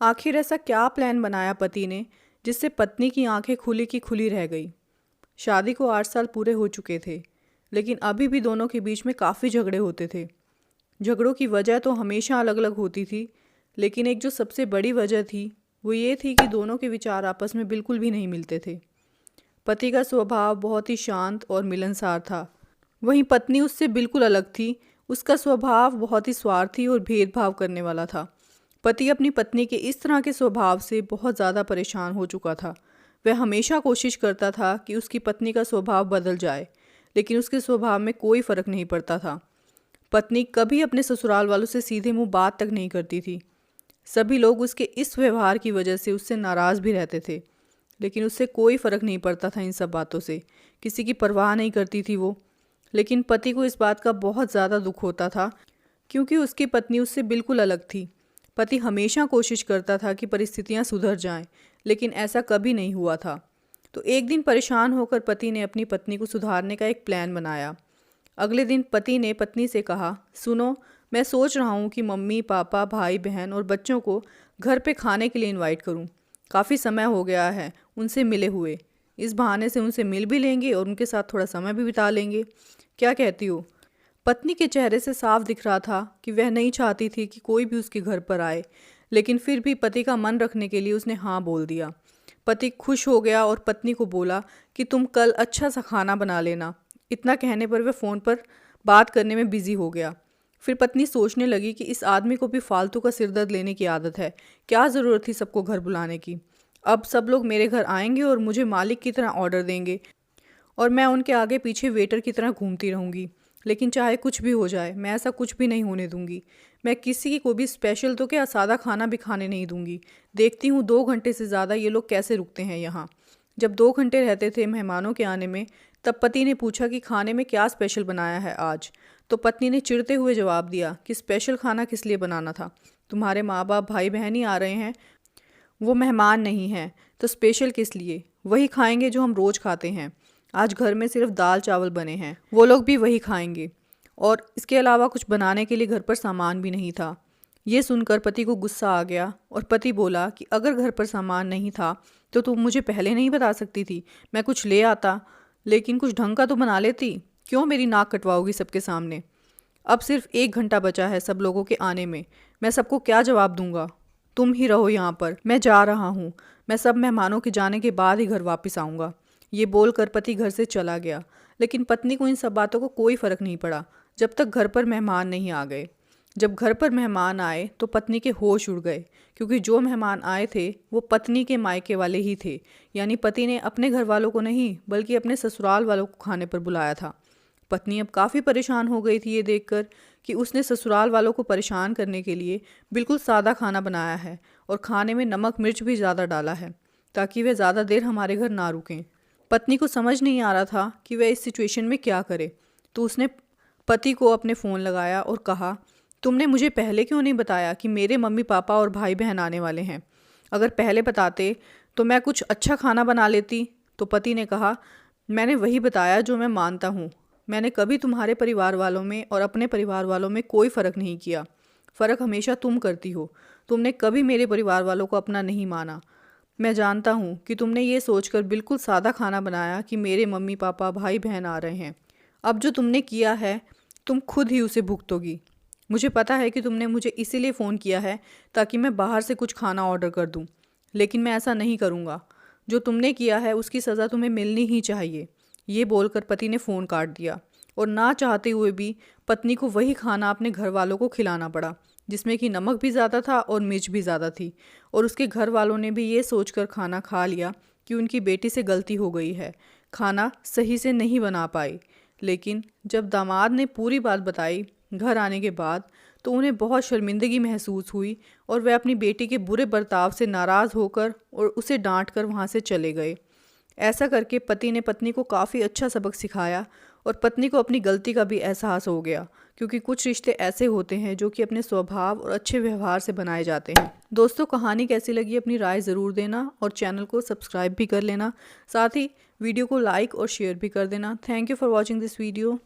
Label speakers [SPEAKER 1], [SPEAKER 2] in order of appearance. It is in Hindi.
[SPEAKER 1] आखिर ऐसा क्या प्लान बनाया पति ने जिससे पत्नी की आंखें खुली की खुली रह गई। शादी को 8 साल पूरे हो चुके थे, लेकिन अभी भी दोनों के बीच में काफ़ी झगड़े होते थे। झगड़ों की वजह तो हमेशा अलग अलग होती थी, लेकिन एक जो सबसे बड़ी वजह थी वो ये थी कि दोनों के विचार आपस में बिल्कुल भी नहीं मिलते थे। पति का स्वभाव बहुत ही शांत और मिलनसार था, वहीं पत्नी उससे बिल्कुल अलग थी। उसका स्वभाव बहुत ही स्वार्थी और भेदभाव करने वाला था। पति अपनी पत्नी के इस तरह के स्वभाव से बहुत ज़्यादा परेशान हो चुका था। वह हमेशा कोशिश करता था कि उसकी पत्नी का स्वभाव बदल जाए, लेकिन उसके स्वभाव में कोई फ़र्क नहीं पड़ता था। पत्नी कभी अपने ससुराल वालों से सीधे मुंह बात तक नहीं करती थी। सभी लोग उसके इस व्यवहार की वजह से उससे नाराज़ भी रहते थे, लेकिन उससे कोई फ़र्क नहीं पड़ता था। इन सब बातों से किसी की परवाह नहीं करती थी वो। लेकिन पति को इस बात का बहुत ज़्यादा दुख होता था, क्योंकि उसकी पत्नी उससे बिल्कुल अलग थी। पति हमेशा कोशिश करता था कि परिस्थितियां सुधर जाएं, लेकिन ऐसा कभी नहीं हुआ था। तो एक दिन परेशान होकर पति ने अपनी पत्नी को सुधारने का एक प्लान बनाया। अगले दिन पति ने पत्नी से कहा, सुनो, मैं सोच रहा हूँ कि मम्मी पापा भाई बहन और बच्चों को घर पे खाने के लिए इनवाइट करूँ। काफ़ी समय हो गया है उनसे मिले हुए। इस बहाने से उनसे मिल भी लेंगे और उनके साथ थोड़ा समय भी बिता लेंगे। क्या कहती हो? पत्नी के चेहरे से साफ दिख रहा था कि वह नहीं चाहती थी कि कोई भी उसके घर पर आए, लेकिन फिर भी पति का मन रखने के लिए उसने हाँ बोल दिया। पति खुश हो गया और पत्नी को बोला कि तुम कल अच्छा सा खाना बना लेना। इतना कहने पर वह फ़ोन पर बात करने में बिजी हो गया। फिर पत्नी सोचने लगी कि इस आदमी को भी फालतू का सिरदर्द लेने की आदत है। क्या ज़रूरत थी सबको घर बुलाने की? अब सब लोग मेरे घर आएंगे और मुझे मालिक की तरह ऑर्डर देंगे, और मैं उनके आगे पीछे वेटर की तरह घूमती रहूँगी। लेकिन चाहे कुछ भी हो जाए, मैं ऐसा कुछ भी नहीं होने दूंगी। मैं किसी को भी स्पेशल तो क्या, सादा खाना भी खाने नहीं दूंगी। देखती हूँ 2 घंटे से ज़्यादा ये लोग कैसे रुकते हैं यहाँ। जब 2 घंटे रहते थे मेहमानों के आने में, तब पति ने पूछा कि खाने में क्या स्पेशल बनाया है आज। तो पत्नी ने चिढ़ते हुए जवाब दिया कि स्पेशल खाना किस लिए बनाना था? तुम्हारे माँ बाप भाई बहन ही आ रहे हैं, वो मेहमान नहीं हैं, तो स्पेशल किस लिए? वही खाएंगे जो हम रोज़ खाते हैं। आज घर में सिर्फ दाल चावल बने हैं, वो लोग भी वही खाएंगे, और इसके अलावा कुछ बनाने के लिए घर पर सामान भी नहीं था। ये सुनकर पति को गुस्सा आ गया और पति बोला कि अगर घर पर सामान नहीं था तो तुम मुझे पहले नहीं बता सकती थी? मैं कुछ ले आता, लेकिन कुछ ढंग का तो बना लेती। क्यों मेरी नाक कटवाओगी सबके सामने? अब सिर्फ 1 घंटा बचा है सब लोगों के आने में, मैं सबको क्या जवाब दूंगा? तुम ही रहो यहाँ पर, मैं जा रहा हूँ। मैं सब मेहमानों के जाने के बाद ही घर वापस आऊँगा। ये बोलकर पति घर से चला गया, लेकिन पत्नी को इन सब बातों को कोई फ़र्क नहीं पड़ा जब तक घर पर मेहमान नहीं आ गए। जब घर पर मेहमान आए तो पत्नी के होश उड़ गए, क्योंकि जो मेहमान आए थे वो पत्नी के मायके वाले ही थे। यानी पति ने अपने घर वालों को नहीं, बल्कि अपने ससुराल वालों को खाने पर बुलाया था। पत्नी अब काफ़ी परेशान हो गई थी ये देखकर कि उसने ससुराल वालों को परेशान करने के लिए बिल्कुल सादा खाना बनाया है, और खाने में नमक मिर्च भी ज़्यादा डाला है, ताकि वह ज़्यादा देर हमारे घर ना रुकें। पत्नी को समझ नहीं आ रहा था कि वह इस सिचुएशन में क्या करे। तो उसने पति को अपने फ़ोन लगाया और कहा, तुमने मुझे पहले क्यों नहीं बताया कि मेरे मम्मी पापा और भाई बहन आने वाले हैं? अगर पहले बताते तो मैं कुछ अच्छा खाना बना लेती। तो पति ने कहा, मैंने वही बताया जो मैं मानता हूँ। मैंने कभी तुम्हारे परिवार वालों में और अपने परिवार वालों में कोई फ़र्क नहीं किया। फ़र्क हमेशा तुम करती हो। तुमने कभी मेरे परिवार वालों को अपना नहीं माना। मैं जानता हूँ कि तुमने ये सोचकर बिल्कुल सादा खाना बनाया कि मेरे मम्मी पापा भाई बहन आ रहे हैं। अब जो तुमने किया है, तुम खुद ही उसे भुगतोगी। मुझे पता है कि तुमने मुझे इसीलिए फ़ोन किया है ताकि मैं बाहर से कुछ खाना ऑर्डर कर दूँ, लेकिन मैं ऐसा नहीं करूँगा। जो तुमने किया है उसकी सज़ा तुम्हें मिलनी ही चाहिए। ये बोलकर पति ने फ़ोन काट दिया, और ना चाहते हुए भी पत्नी को वही खाना अपने घर वालों को खिलाना पड़ा, जिसमें कि नमक भी ज़्यादा था और मिर्च भी ज़्यादा थी। और उसके घर वालों ने भी ये सोचकर खाना खा लिया कि उनकी बेटी से गलती हो गई है, खाना सही से नहीं बना पाई। लेकिन जब दामाद ने पूरी बात बताई घर आने के बाद, तो उन्हें बहुत शर्मिंदगी महसूस हुई, और वह अपनी बेटी के बुरे बर्ताव से नाराज़ होकर और उसे डांट कर वहाँ से चले गए। ऐसा करके पति ने पत्नी को काफ़ी अच्छा सबक सिखाया, और पत्नी को अपनी गलती का भी एहसास हो गया, क्योंकि कुछ रिश्ते ऐसे होते हैं जो कि अपने स्वभाव और अच्छे व्यवहार से बनाए जाते हैं। दोस्तों, कहानी कैसी लगी अपनी राय ज़रूर देना, और चैनल को सब्सक्राइब भी कर लेना। साथ ही वीडियो को लाइक और शेयर भी कर देना। Thank you for watching this video.